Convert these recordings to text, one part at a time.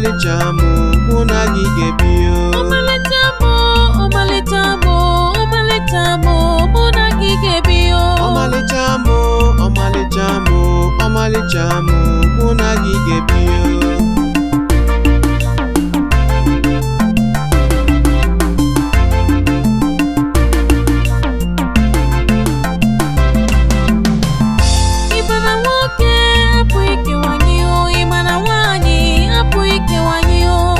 ọmalịcha mụ mụ na gị ga-ebi o. ọmalịcha mụ ọmalịcha mụ ọmalịcha mụ mụ na gị ga-ebi o. ọmalịcha mụ ọmalịcha mụ ọmalịcha mụ mụ na gị ga-ebi o.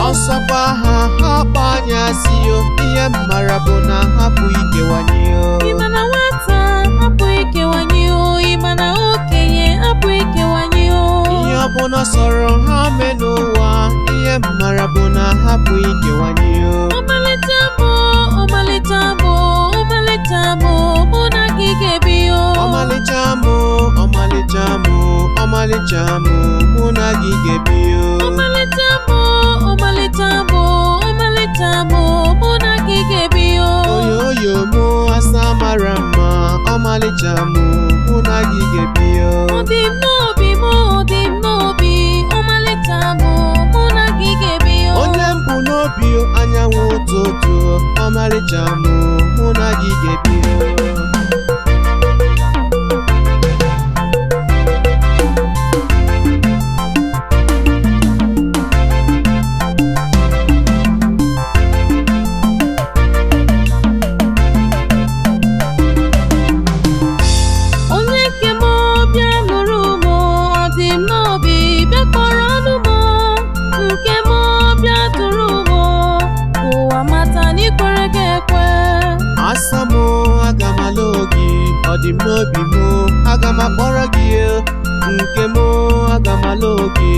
ọsọkwa ha hapụ anya si o, ihe mmara bụ na hapụ ikewanye o. ịma na nwata hapụ ikewanye o, ịma na okenye hapụ ikewanye o. ihe ọbụla sọrọ ha mee n'ụwa, ihe mmara bụ na hapụ ikewanye o. ọmalịcha mụ ọmalịcha mụ ọmalịcha mụ mụ na gị ga-ebi o. ọmalịcha mụ ọmalịcha mụ ọmalịcha mụ mụ na gị ga-ebi o. ọmalịcha mụ ọmalịcha mụ ọmalịcha mụ mụ na gị ga-ebi o. oyoyo mụ asa mara mma, ọmalịcha mụ mụ na gị ga-ebi o. ọ dị m n'obi mụ ọ dị m n'obi, ọmalịcha mụ mụ na gị ga-ebi o. onye m bụ n'obi anyanwụ ụtụtụ, ọmalịcha mụ mụ na gị ga-ebi o. Asamo aga m ala oge, ọ dị m n'obi m, aga m akpọrọ gị nke m, aga m ala oge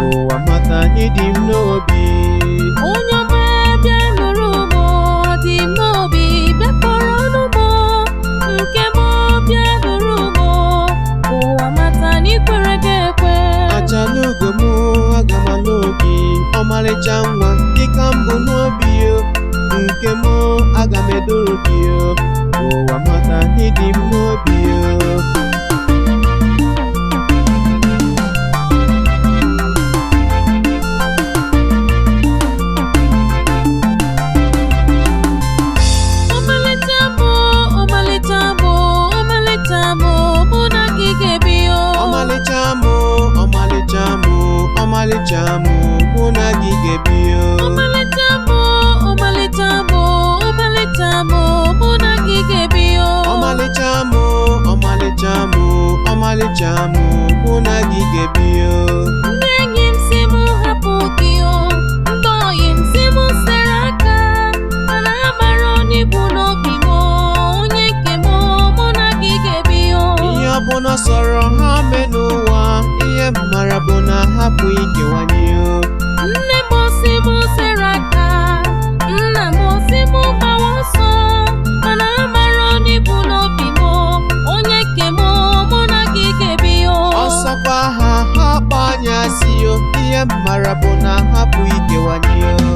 ụwa mata ịdị m n'obi. onye ọma bịa nụrụ m, ọ dị m n'obi, bịa kpọrọ ọnụ m nke m, bịa nụrụ m ụwa mata n'ikwere gị ekwe. achala ugo m aga m ala oge, ọmalịcha nwa dịka m bụ n'obi nke m, aga m edoro gị ụwa mata ịdị m n'obi. ọmalịcha mụ ọmalịcha mụ ọmalịcha mụ mụ na gị ga-ebi o. ọmalịcha mụ ọmalịcha mụ ọmalịcha mụ mụ na gị ga-ebi o. ọmalịcha mụ ọmalịcha mụ ọmalịcha mụ mụ na gị ga-ebi o. ọmalịcha mụ ọmalịcha mụ ọmalịcha mụ mụ na gị ga-ebi o. ndị enyi m si mụ hapụ gị o, ndị oyi m si mụ sere aka, mana amara n'ịbụ n'obi m, onye nke m mụ na gị ga-ebi o. ihe ọbụla sọrọ ha mee n'ụwa, ihe mmara bụ na hapụ ikewanye o. nne m si mụ sere aka, nna m si mụ gbawa ọsọ, mana amara n'ịbụ n'obi m, onye nke m mụ na gị ga-ebi o. ọsọkwa ha hapụ anya si o, ihe mmara bụ na hapụ ikewanye o.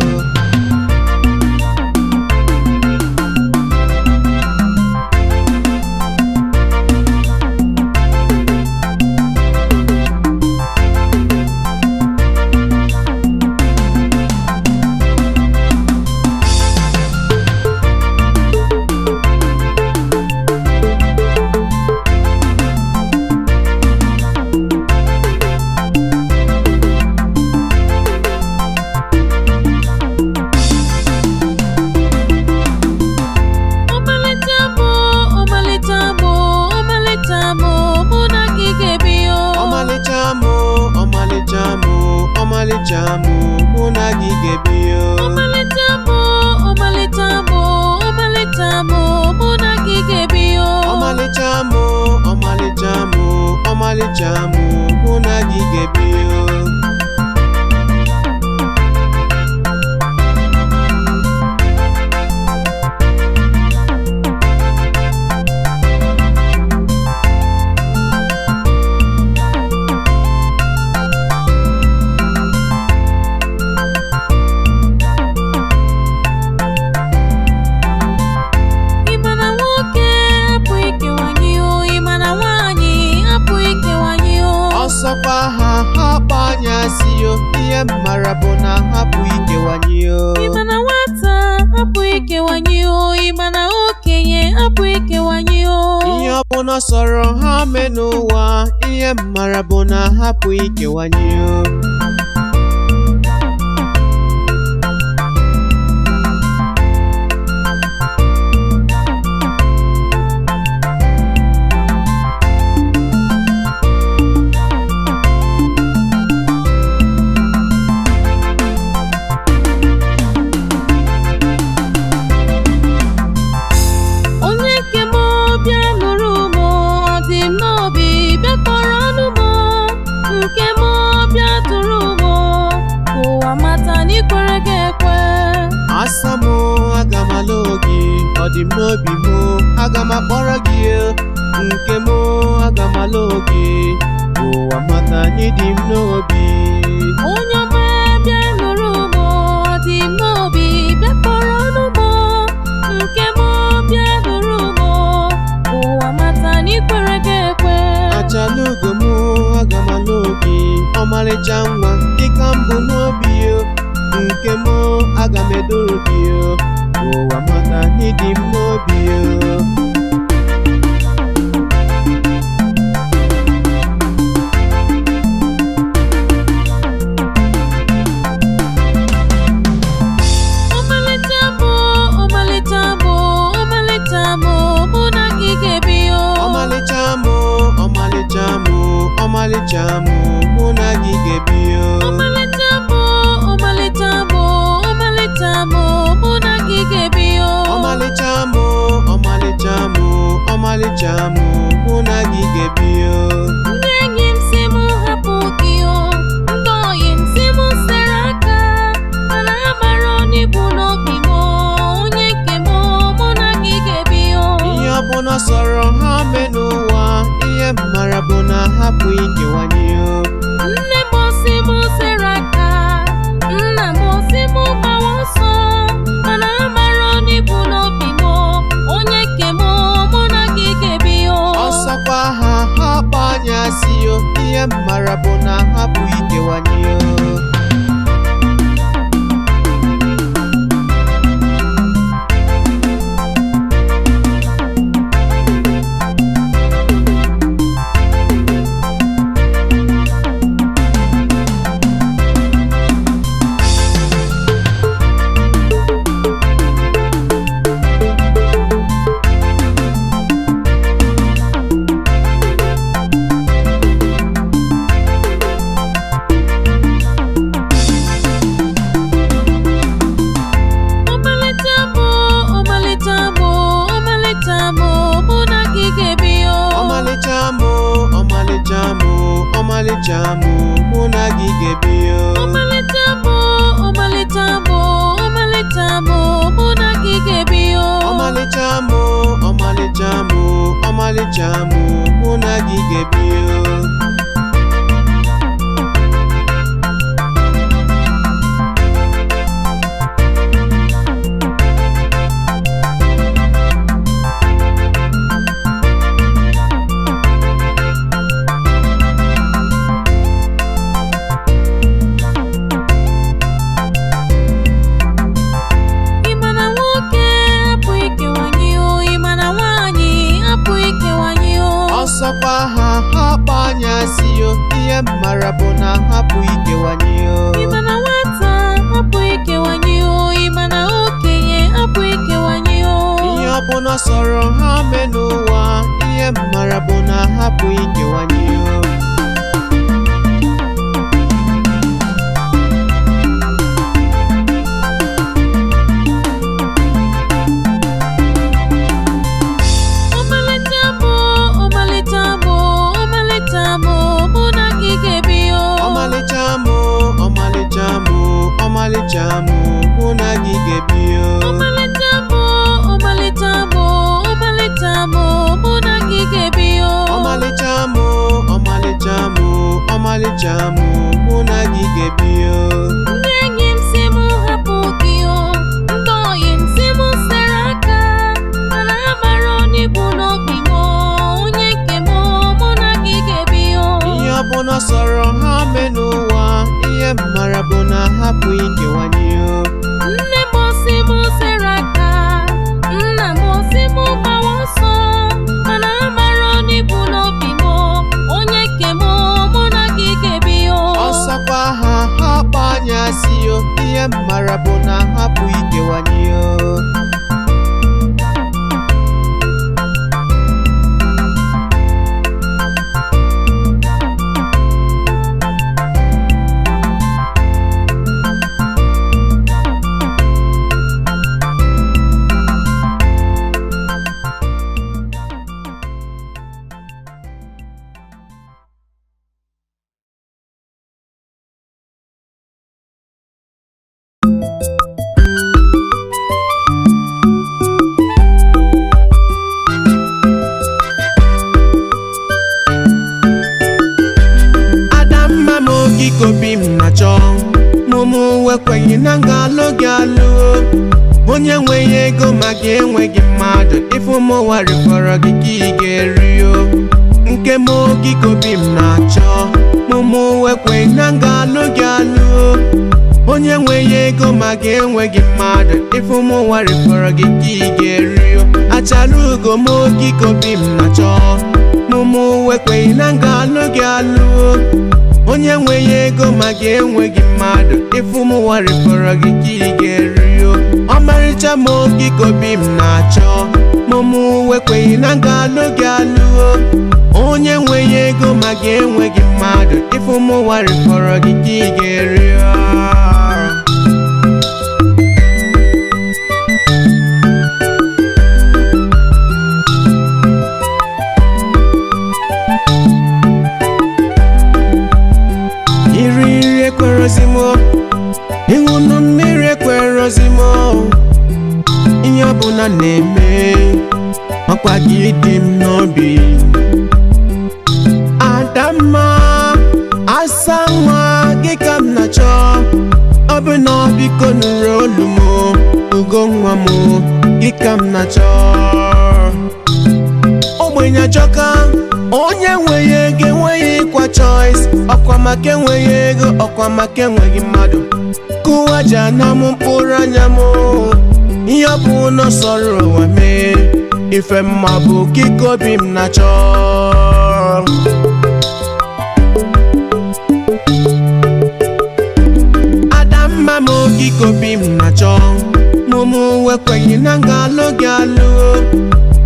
ọmalịcha mụ mụ na gị ga-ebi o. ọmalịcha mụ ọmalịcha mụ ọmalịcha mụ mụ na gị ga-ebi o. ọmalịcha mụ ọmalịcha mụ ọmalịcha mụ mụ na gị ga-ebi o. ọsọkwa ha hapụ anya na hapụ ikewanye o. Ịma na nwata apụghị ikewanye o, ịma na okenye apụghị ikewanye o. Ihe ọbụla sọrọ ha mee n'ụwa, ihe m mara bụ na hapụ ikewanye o. Asamo aga m ala gị, ọ dị m n'obi m, aga m akpọrọ gị nke m, aga m ala gị, ụwa mata anyị dị m n'obi. Onye ọma bịa nụrụ m, ọ dị m n'obi, bịa kpọrọ ọnụ m nke m, bịa nụrụ m, ụwa mata anyị kwere gị ekwe. Achala ugo m, aga m ala gị, ọmarịcha nwa dịka mbụ n'obi nke m, aga m eduru gị ụwa mata anyị dị m n'obi. Ọmalịcha m, mụ na gị ga-ebi o. Ọmalịcha m, ọmalịcha m, ọmalịcha m, mụ na gị ga-ebi o. Ọmalịcha m, ọmalịcha m, ọmalịcha m, mụ na gị ga-ebi o. Ndị enyi m si m hapụ gị o, ndị oyi m si m sere aka, mana amara n'ibu n'obi m, onye nke m, mụ na gị ga-ebi o. Ihe ọbụla sọrọ ha mee n'ụwa, ihe m mara bụ na hapụ ikewanye o. Nne m si m sere aka, nna m si m gbawa ọsọ, mana amara n'ibu n'obi m, onye nke m, mụ na gị ga-ebi o. Ọsọkwa ha kpa anya si o, ihe m mara bụ na hapụ ikewanye o. Ọmalịcha m, mụ na gị ga-ebi o. Ọmalịcha m, ọmalịcha m, ọmalịcha m, mụ na gị ga-ebi o. Ọmalịcha m, ọmalịcha m, ọmalịcha m, mụ na gị ga-ebi o. Ọsọkwa ha kpa anya si o, ihe m mara bụ na hapụ ikewanye o. Ịma na nwata apụghị ikewanye o, ịma na okenye apụghị ikewanye o. Ihe ọbụla sọrọ ha mee n'ụwa, ihe m mara bụ na hapụ ikewanye o. Ọmalịcha m, mụ na gị ga-ebi o. Ọmalịcha m, ọmalịcha m, ọmalịcha m, mụ na gị ga-ebi o. Ọmalịcha m, ọmalịcha m, ọmalịcha m, mụ na gị ga-ebi o. Ndị enyi m si m hapụ gị o, ndị oyi m si m sere aka, mana amara n'ibu n'obi m, onye nke m, mụ na gị ga-ebi o. Ihe ọbụla sọrọ ha mee n'ụwa, ihe m mara bụ na ha hapụ ikewanye. Nne m osi m sere aka, nna m osi m gbawa ọsọ, mana amara n'ibu n'obi m onye ke m mụ na gị ga-ebi. Ọsọkwa ha kpa anya si ihe m mara bụ na hapụ ikewanye. Obi m na-achọ mụmụ wekweghị na ngalụ gị alụ. Onye nweghị ego ma gị enweghị mmadụ, ife ụmụnwa rịkọrọ gị ka ị ga-eri. Nke m obi m na-achọ mụmụ wekweghị na ngalụ gị alụ. Onye nweghị ego ma gị enweghị mmadụ, ife ụmụnwa rịkọrọ gị ka ị ga-eri. Achala ugo m obi m na-achọ mụmụ wekweghị na ngalụ gị alụ. Onye nweghị ego ma gị enweghị mmadụ, ife ụmụnwa rịkọrọ gị ka ị ga-eri. Ọmarịcha m obi m na-achọ mụmụ wekweghị na ngalụ gị alụ. Onye nweghị ego ma gị enweghị mmadụ, ife ụmụnwa rịkọrọ gị ka ị ga-eri. Ịṅụnụ mmiri ekwerozi m, ihe ọbụla na-eme makwa gị dị m n'obi. Adamma asa nwa gị ka m na-achọ, ọ bụ na biko nụrụ olu m, ugo nwa m gị ka m na-achọ. Ogbenye ajọka, onye nweghị ego enweghị ịkwa choice. Ọkwa maka enweghị ego, ọkwa maka enweghị mmadụ. Kụwaja na m mkpụrụ anya m, ihe ọ bụ n'ọsọrọ ụwa mee. Ife mma bụ okike obi m na-achọ. Adamma m okike obi m na-achọ mụmụ wekweghị na ngalụ gị alụ.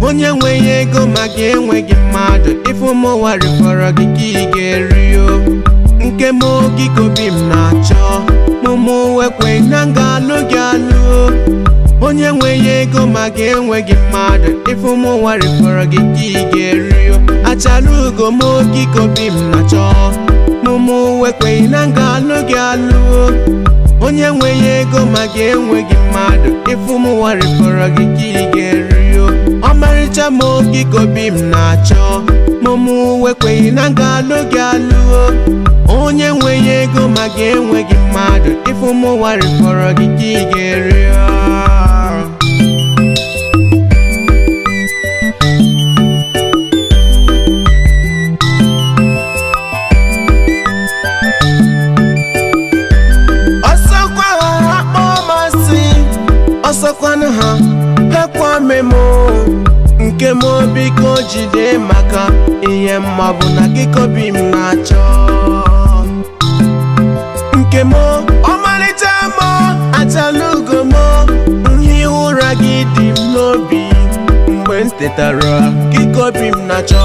Onye nweghị ego ma gị enweghị mmadụ, ife ụmụnwa rịkọrọ gị ka ị ga-eri. Nke m okike obi m na-achọ mụmụ wekweghị na ngalụ gị alụ. Onye nweghị ego ma gị enweghị mmadụ, ife ụmụnwa rịkọrọ gị ka ị ga-eri. Achala ugo m okike obi m na-achọ mụmụ wekweghị na ngalụ gị alụ. Onye nweghị ego ma gị enweghị mmadụ, ife ụmụnwa rịkọrọ gị ka ị ga-eri. Ọmarịcha m okike obi m na-achọ mụmụ wekweghị na ngalụ gị alụ. Onye nweghị ego ma gị enweghị mmadụ, ife ụmụnwa rịkọrọ gị ka ị ga-eri. Ọsọkwa ha akpọ masị, ọsọkwanụ ha ekwa memo. Nke m obi ka o jide maka ihe mma bụ na gị ka obi m na-achọ. Nke m ọmalịcha m achala ugo m, ihe ụra gị dị m n'obi. Mgbe m tetara gị ka obi m na-achọ.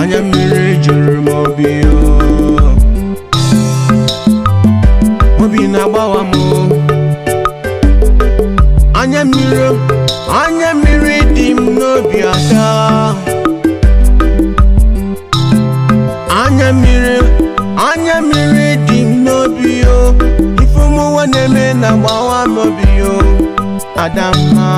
Anya mmiri juru m obi. Obi na-agbawa m. Anya mmiri dị m n'obi aka. Anya mmiri dị m n'obi. Ife ụmụnwa na-eme na-agbawa m obi. Adamma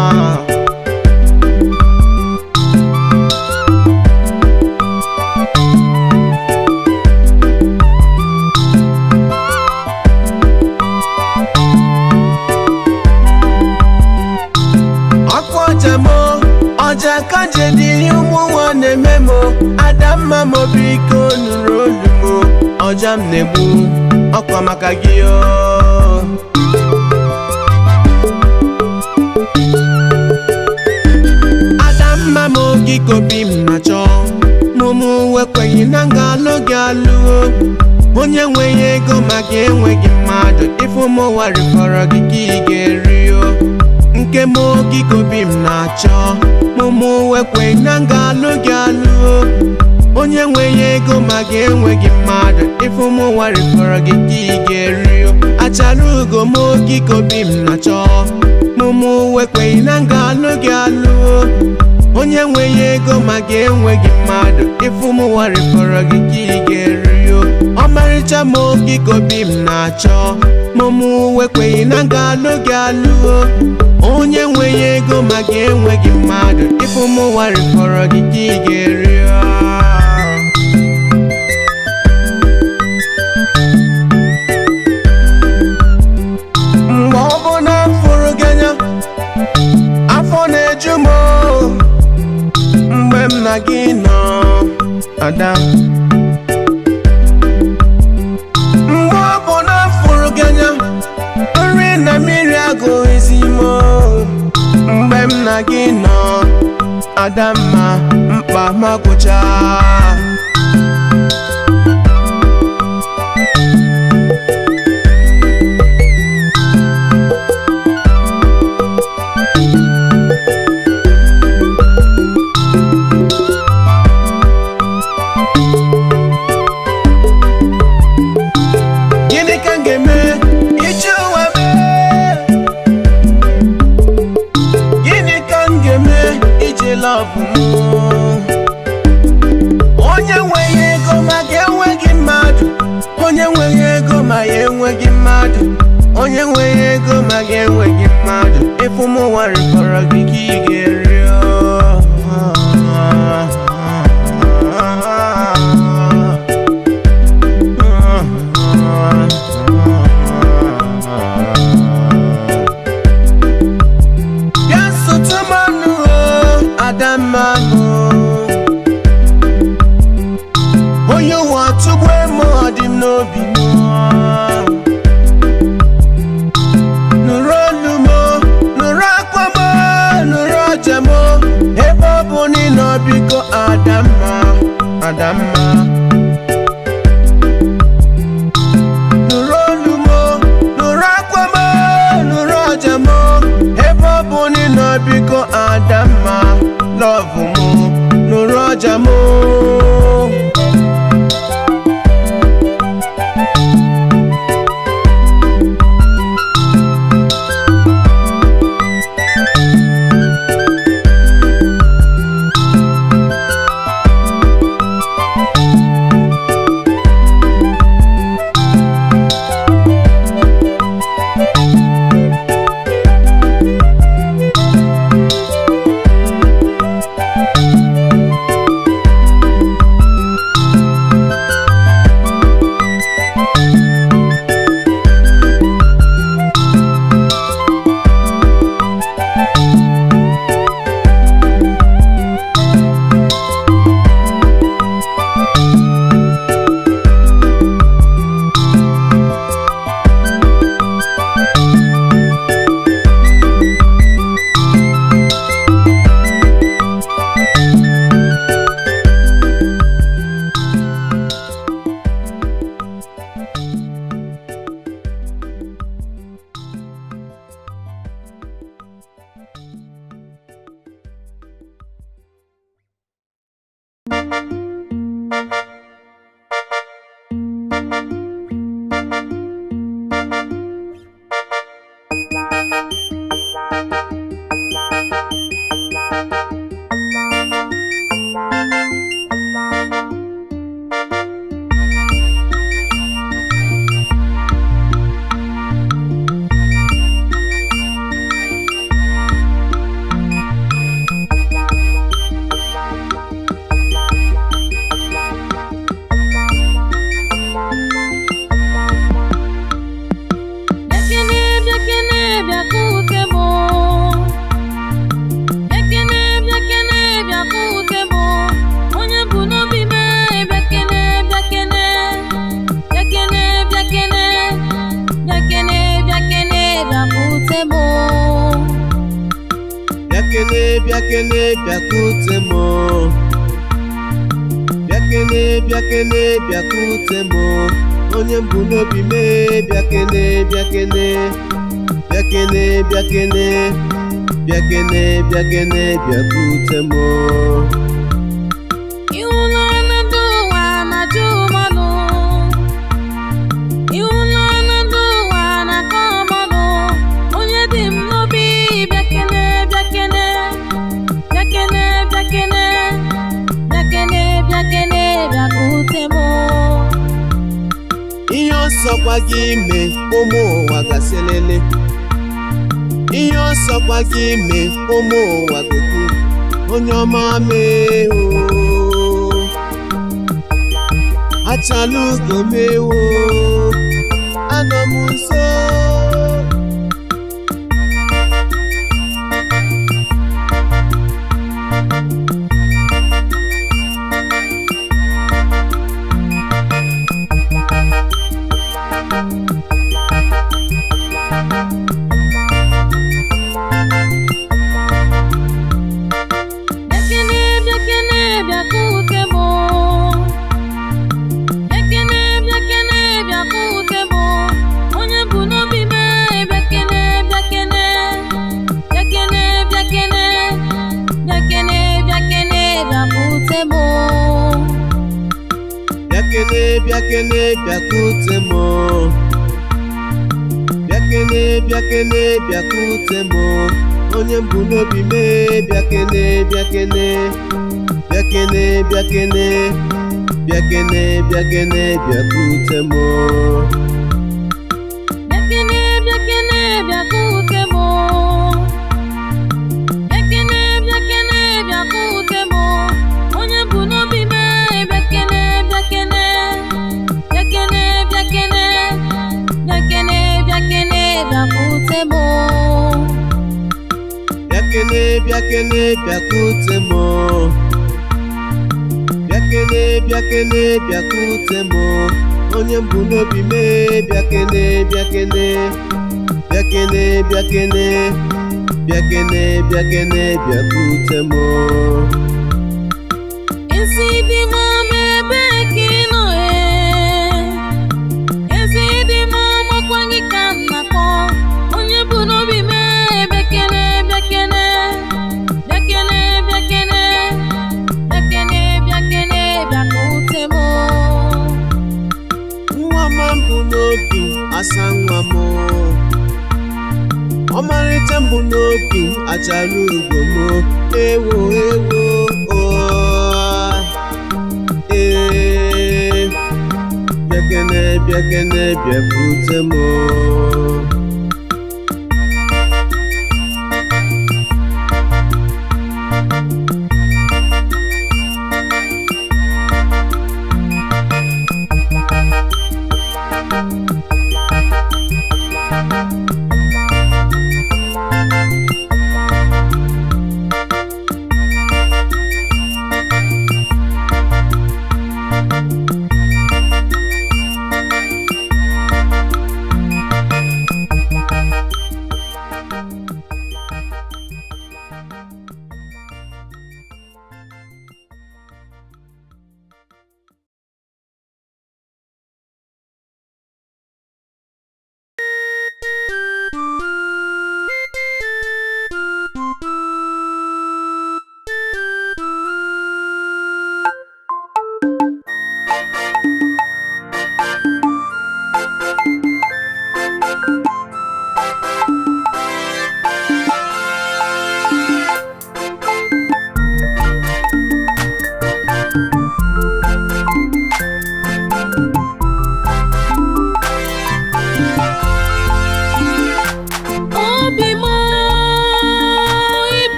ọja kanjedi ụmụ nwa na-eme m Adamma m biko nụrụ olu m ọja m na-egbu ọkwa maka gị Adamma m gị kobi m na-achọ mụmụ wekweghị na nga alụ gị alụọ onye nweghị ego maka enweghị mmadụ ife ụmụnwa rifọrọ gị ka ị ga-erio nke m gị kobi m na-achọ mụmụ wekweghị na nga alụ gị alụọ onye nweghị ego maka enweghị mmadụ ife ụmụnwa rifọrọ gị ka ị ga-erio achara ugo m gị kobi m na-achọ mụmụ wekweghị na nga alụ gị alụọ onye nweghị ego maka enweghị mmadụ ife ụmụnwa rifọrọ gị ka ị ga-erio ọmarịcha m gị kobi m na-achọ mụmụ wekweghị na nga alụ gị alụọ onye nweghị ego maka enweghị mmadụ ife ụmụnwa rifọrọ gị ka ị ga-erio mgbe ọ bụ na m fụrụ gị anya afọ na-eju m mgbe m na gị nọ ada mgbe ọ bụ na m fụrụ gị anya nri na mmiri agụghịzi m mgbe m na gị nọ Adamma mkpa ma gwụcha gịnị ka m ga-eme iji ụwa mee gịnị ka m ga-eme iji lọbụ m onye nweghị ego ma ga-enweghị mmadụ onye nweghị ego ma ya enweghị mmadụ onye nweghị ego ma ga-enweghị mmadụ ife ụmụnwa rifọrọ gị ka ị ga-erio Adamma onye ụwa tụgbu m ọ dị m n'obi m nụrụ olu m nụrụ akwa m nụrụ ọja m ebe ọ bụ na ị nọ biko Adamma Adamma nụrụ olu m nụrụ akwa m nụrụ ọja m ebe ọ bụ na ị nọ biko Adamma love mo nụrụ ọja m bịakene bịakute m bịakene bịakene bịakute m onye mbụ n'obi mee bịakene bịakene bịakene bịakene bịakene bịakene bịakute m ihe ọsọkwa gị ime ụmụ ụwa gaselele ihe ọsọkwa gị ime ụmụ ụwa gote onye ọma mee achala ugo mewo anọ m nso bịakene bịakute m bịakene bịakene bịakute m onye mbụ n'obi mee bịakene bịakene bịakene bịakene bịakene bịakene bịakute m bịakene bịakene bịakute m bịakene bịakene bịakute m onye mbụ n'obi mee bịakene bịakene bịakene bịakene bịakene bịakene bịakute m bịakene bịakene bịakute m bịakene bịakene bịakute m onye mbụ n'obi mee bịakene bịakene bịakene bịakene bịakene bịakene bịakute m ezi dị m ebe ka ị nọ ezi dị m makwa gị ka m na-akpọ onye bụ n'obi mee bịakene bịakene bịakene bịakene bịakene bịakene bịakute m nwa ma mbụ n'obi asa nwa m ọmarịcha mbụ n'obi achara ugo m ewo ewo bịakene bịakene bịakute m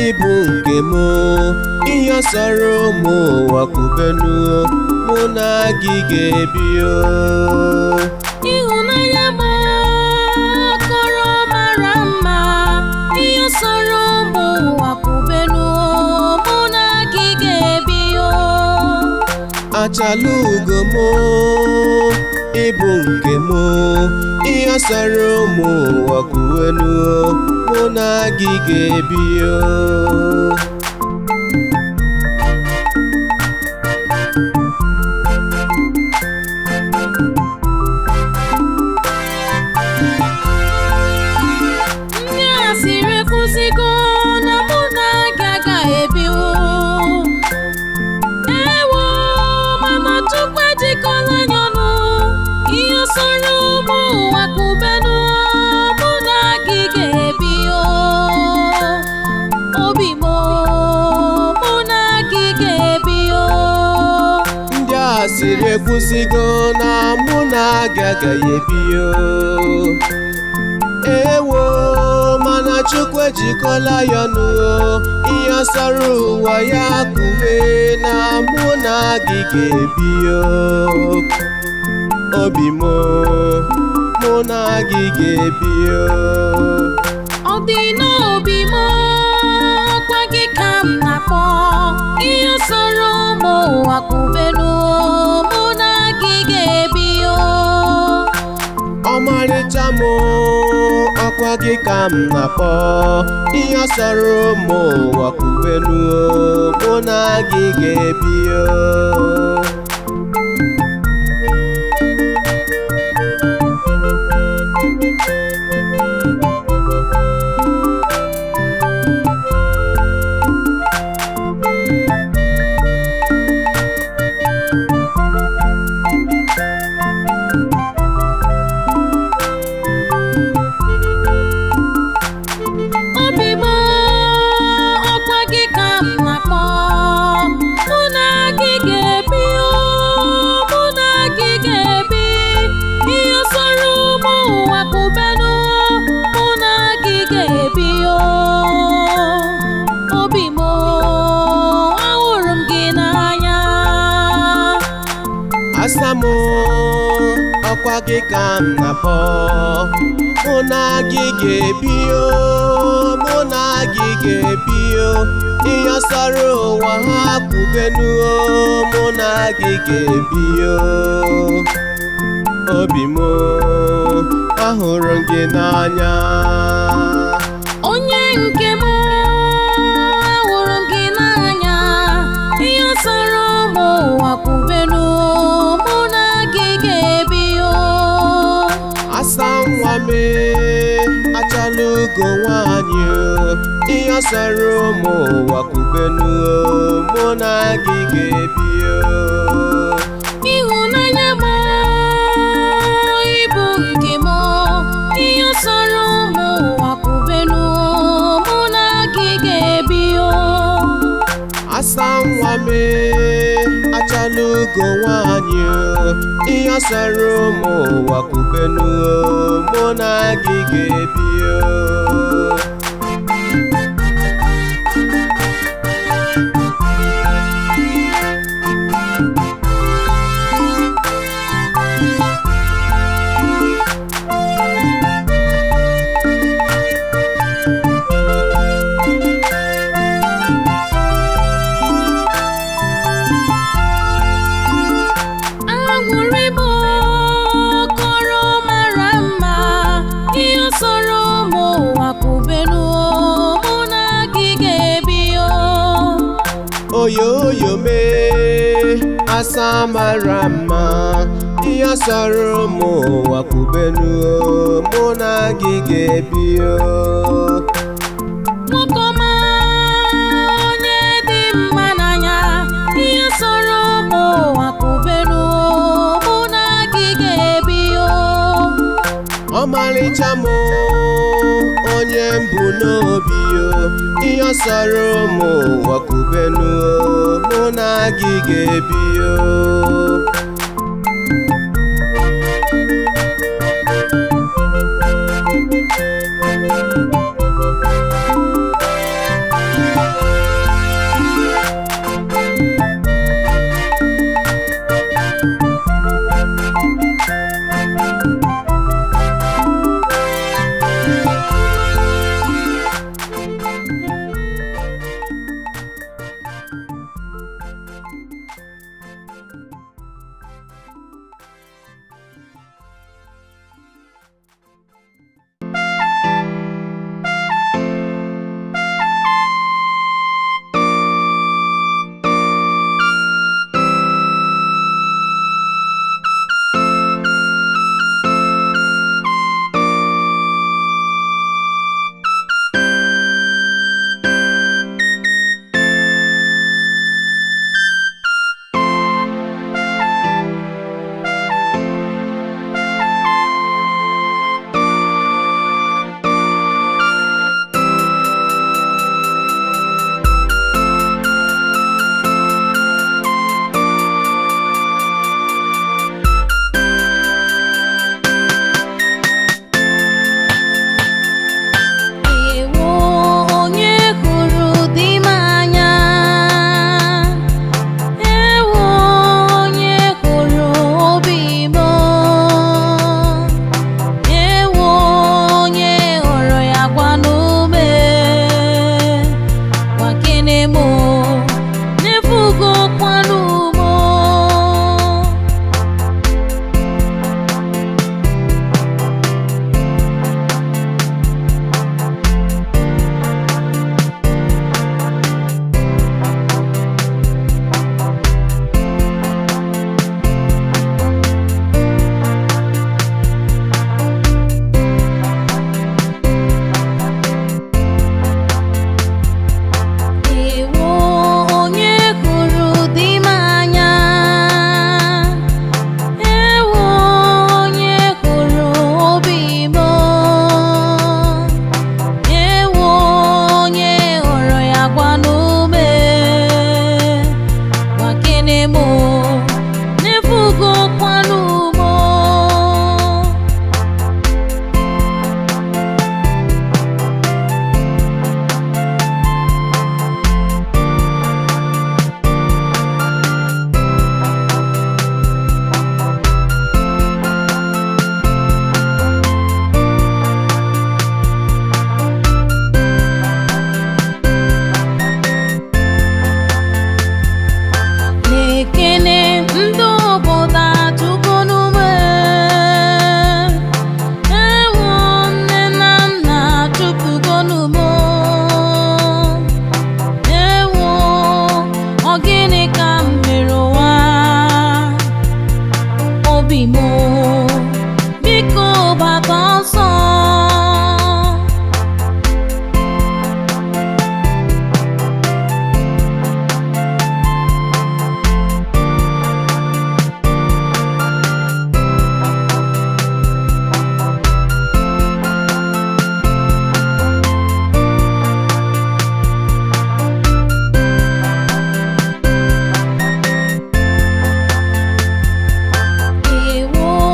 ịbụ nke m ihe sọrọ ụmụ ụwa kwubenu mụ na gị ga-ebi ịhụnanya m kọrọ mara mma ihe sọrọ ụmụ ụwa kwubenu mụ na gị ga-ebi achala ugo m ịbụ nke m, ihe sọrọ ụmụ ụwa kwuwenu mụ na gị ga-ebi ndị asịrị ekwusigo na mụ na gị agaghị ebi ewo mana Chukwu ejikọla anyị ọnụ, ihe sọrọ ụmụ ụwa kwubenu mụ na gị ga-ebi obi m, mụ na gị ga-ebi ndị asịrị ekwusigo na mụ na gị agaghị ebi ewo mana Chukwu ejikọla ya ọnụ, ihe sọrọ ụwa ya kwube na mụ na gị ga-ebi obi m, mụ na gị ga-ebi ọ dị n'obi m, ọkwa gị ka m na-akpọ, ihe sọrọ ụmụ ụwa kwubenu mụ na gị ga-ebi ọmarịcha m, ọkwa gị ka m na-akpọ, ihe sọrọ ụmụ ụwa kwubenu mụ na gị ga-ebi obi m, ọkwa gị ka m na-akpọ, mụ na gị ga-ebi mụ na gị ga-ebi, ihe sọrọ ụmụ ụwa kwubenu mụ na gị ga-ebi obi m, ahụrụ m gị n'anya asa m, ọkwa gị ka m na-akpọ, mụ na gị ga-ebi mụ na gị ga-ebi ihe sọrọ ụwa ha kwubenu mụ na gị ga-ebi obi m, ahụrụ m gị n'anya onye nke m, ahụrụ m gị n'anya, ihe sọrọ ụmụ ụwa kwubenu mụ na gị ga-ebi asa nwa m, achala ugo nwanyị ihe sọrọ ụmụ ụwa kwubenu mụ na gị ga-ebi ịhụnanya m, ịbụ nke m, ihe sọrọ ụmụ ụwa kwubenu mụ na gị ga-ebi asa nwa m, achala ugo nwanyị ihe sọrọ ụmụ ụwa kwubenu mụ na gị ga-ebi aṅụrị m, kọrọ mara mma, ihe sọrọ ụmụ ụwa kwubenu mụ na gị ga-ebi oyoyo mee asa mara mma, ihe sọrọ ụmụ ụwa kwubenu mụ na gị ga-ebi nwoke ọma, onye dị mma n'anya, ihe sọrọ ụmụ ụwa kwubenu mụ na gị ga-ebi ọmarịcha m, onye mbụ n'obi ihe sọrọ ụmụ ụwa kwubenu mụ na gị ga-ebi obi m, biko gbata ọsọ. Ewo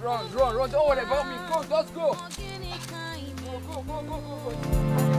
Run. Don't worry about me. Go, just go. Gịnị ka ị mere? Go.